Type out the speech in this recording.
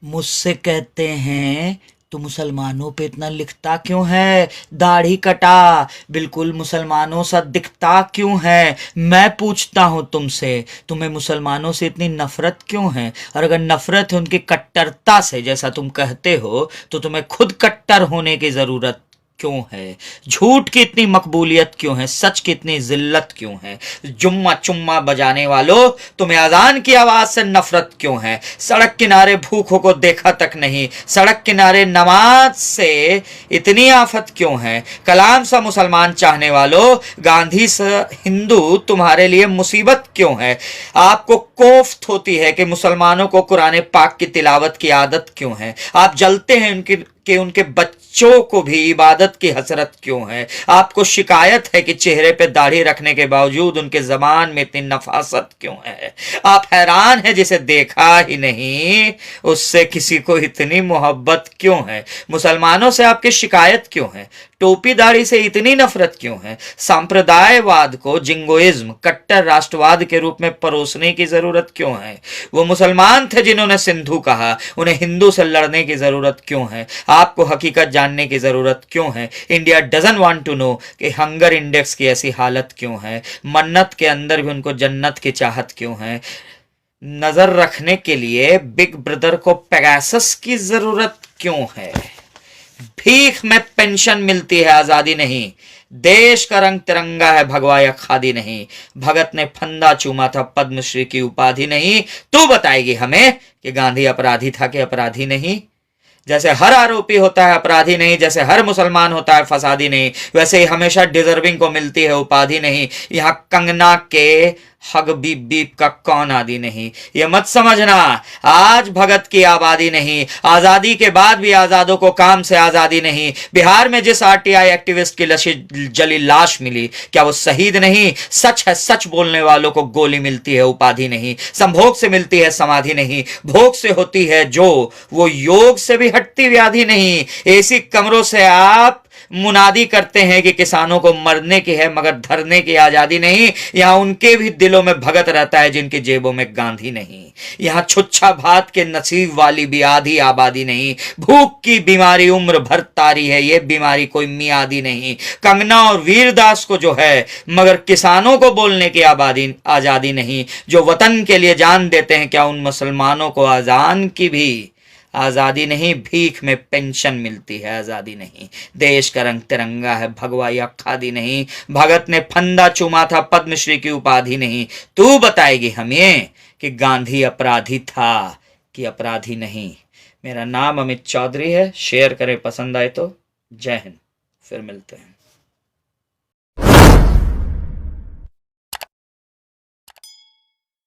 मुझसे कहते हैं तू मुसलमानों पे इतना लिखता क्यों है, दाढ़ी कटा, बिल्कुल मुसलमानों सा दिखता क्यों है। मैं पूछता हूं तुमसे, तुम्हें मुसलमानों से इतनी नफरत क्यों है? और अगर नफरत है उनकी कट्टरता से जैसा तुम कहते हो, तो तुम्हें खुद कट्टर होने की जरूरत क्यों है? झूठ की इतनी मकबूलियत क्यों है? सच की इतनी जिल्लत क्यों है? जुम्मा चुम्मा बजाने वालों, तुम्हें अजान की आवाज से नफरत क्यों है? सड़क किनारे भूखों को देखा तक नहीं, सड़क किनारे नमाज से इतनी आफत क्यों है? कलाम सा मुसलमान चाहने वालों, गांधी सा हिंदू तुम्हारे लिए मुसीबत क्यों है? आपको कोफ्त होती है कि मुसलमानों को कुरान पाक की तिलावत की आदत क्यों है? आप जलते हैं उनके बच्चों को भी इबादत की हसरत क्यों है? आपको शिकायत है कि चेहरे पे दाढ़ी रखने के बावजूद उनके जबान में इतनी नफासत क्यों है? आप हैरान हैं जिसे देखा ही नहीं उससे किसी को इतनी मोहब्बत क्यों है? मुसलमानों से आपकी शिकायत क्यों है? टोपी दाढ़ी से इतनी नफरत क्यों है? सांप्रदायवाद को जिंगोइज्म, कट्टर राष्ट्रवाद के रूप में परोसने की जरूरत क्यों है? वो मुसलमान थे जिन्होंने सिंधु कहा, उन्हें हिंदू से लड़ने की जरूरत क्यों है? आपको हकीकत जानने की जरूरत क्यों है? India doesn't want to know कि हंगर इंडेक्स की ऐसी हालत क्यों है? मन्नत के अंदर भी उनको जन्नत की चाहत क्यों है? नजर रखने के लिए बिग ब्रदर को पेगासस की जरूरत क्यों है? भीख में पेंशन मिलती है, आजादी नहीं। देश का रंग तिरंगा है, भगवा या खादी नहीं। भगत ने फंदा चूमा था, पद्मश्री की उपाधि नहीं। तू बताएगी हमें कि गांधी अपराधी था कि अपराधी नहीं? जैसे हर आरोपी होता है अपराधी नहीं, जैसे हर मुसलमान होता है फसादी नहीं, वैसे ही हमेशा डिजर्विंग को मिलती है उपाधि नहीं। यहां कंगना के हग बीप बीप का कौन आदि नहीं। ये मत समझना आज भगत की आबादी नहीं, आजादी के बाद भी आजादों को काम से आजादी नहीं। बिहार में जिस आरटीआई एक्टिविस्ट की जली लाश मिली, क्या वो शहीद नहीं? सच है, सच बोलने वालों को गोली मिलती है, उपाधि नहीं। संभोग से मिलती है, समाधि नहीं। भोग से होती है जो, वो योग से भी हटती व्याधि नहीं। एसी कमरों से आप मुनादी करते हैं कि किसानों को मरने की है मगर धरने की आजादी नहीं। यहां उनके भी दिलों में भगत रहता है जिनकी जेबों में गांधी नहीं। यहां छुच्छा भात के नसीब वाली भी आधी आबादी नहीं। भूख की बीमारी उम्र भर तारी है, यह बीमारी कोई मियादी नहीं। कंगना और वीरदास को जो है मगर किसानों को बोलने की आजादी नहीं। जो वतन के लिए जान देते हैं, क्या उन मुसलमानों को अजान की भी आजादी नहीं? भीख में पेंशन मिलती है, आजादी नहीं। देश का रंग तिरंगा है, भगवा या खादी नहीं। भगत ने फंदा चूमा था, पद्मश्री की उपाधि नहीं। तू बताएगी हमें कि गांधी अपराधी था कि अपराधी नहीं? मेरा नाम अमित चौधरी है। शेयर करें पसंद आए तो। जय हिंद। फिर मिलते हैं।